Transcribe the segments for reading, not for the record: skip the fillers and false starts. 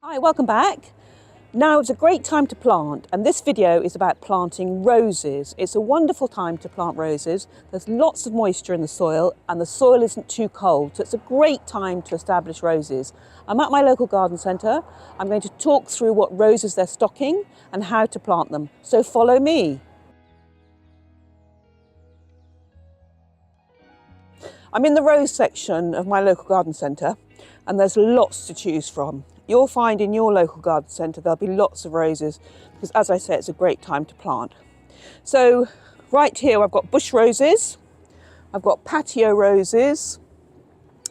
Hi, welcome back. Now is a great time to plant, and this video is about planting roses. It's a wonderful time to plant roses. There's lots of moisture in the soil and the soil isn't too cold, so it's a great time to establish roses. I'm at my local garden centre. I'm going to talk through what roses they're stocking and how to plant them. So follow me. I'm in the rose section of my local garden centre and there's lots to choose from. You'll find in your local garden centre there'll be lots of roses because, as I say, it's a great time to plant. So right here I've got bush roses, I've got patio roses,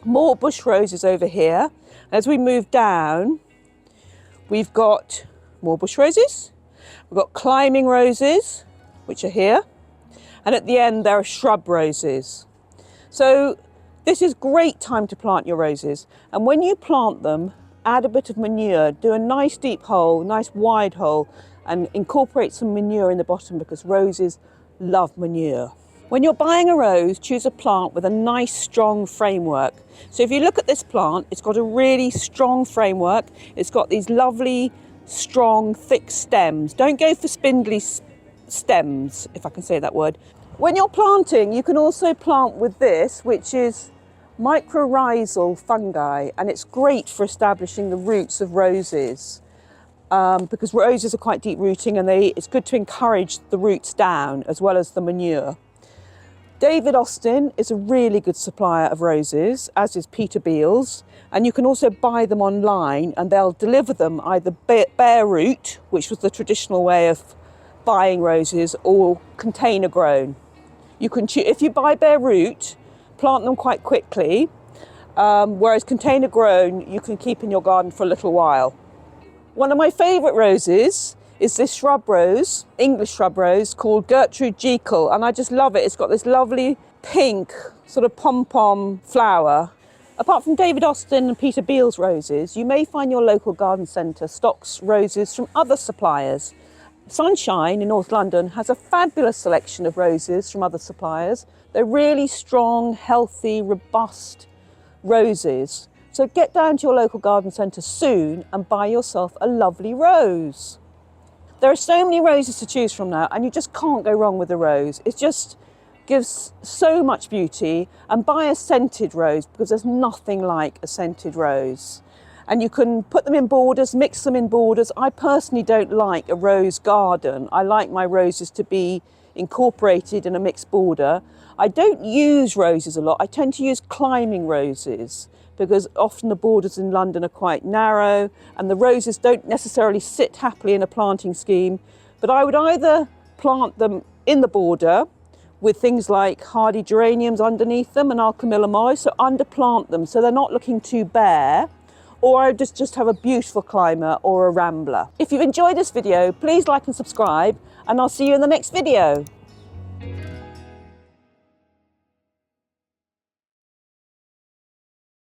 more bush roses over here. As we move down, we've got more bush roses, we've got climbing roses, which are here, and at the end there are shrub roses. So this is a great time to plant your roses, and when you plant them, add a bit of manure, do a nice deep hole, nice wide hole, and incorporate some manure in the bottom because roses love manure. When you're buying a rose, choose a plant with a nice strong framework. So if you look at this plant, it's got a really strong framework. It's got these lovely, strong, thick stems. Don't go for spindly stems, if I can say that word. When you're planting, you can also plant with this, which is mycorrhizal fungi, and it's great for establishing the roots of roses because roses are quite deep rooting, and it's good to encourage the roots down as well as the manure. David Austin is a really good supplier of roses, as is Peter Beals, and you can also buy them online and they'll deliver them either bare root, which was the traditional way of buying roses, or container grown. You can if you buy bare root, plant them quite quickly, whereas container grown you can keep in your garden for a little while. One of my favourite roses is this shrub rose, English shrub rose, called Gertrude Jekyll, and I just love it. It's got this lovely pink sort of pom-pom flower. Apart from David Austin and Peter Beals roses, you may find your local garden centre stocks roses from other suppliers. Sunshine in North London has a fabulous selection of roses from other suppliers. They're really strong, healthy, robust roses. So get down to your local garden centre soon and buy yourself a lovely rose. There are so many roses to choose from now, and you just can't go wrong with a rose. It just gives so much beauty. And buy a scented rose because there's nothing like a scented rose. And you can put them in borders, mix them in borders. I personally don't like a rose garden. I like my roses to be incorporated in a mixed border. I don't use roses a lot. I tend to use climbing roses because often the borders in London are quite narrow and the roses don't necessarily sit happily in a planting scheme. But I would either plant them in the border with things like hardy geraniums underneath them and alchemilla moy, so underplant them so they're not looking too bare, or I just have a beautiful climber or a rambler. If you've enjoyed this video, please like and subscribe, and I'll see you in the next video.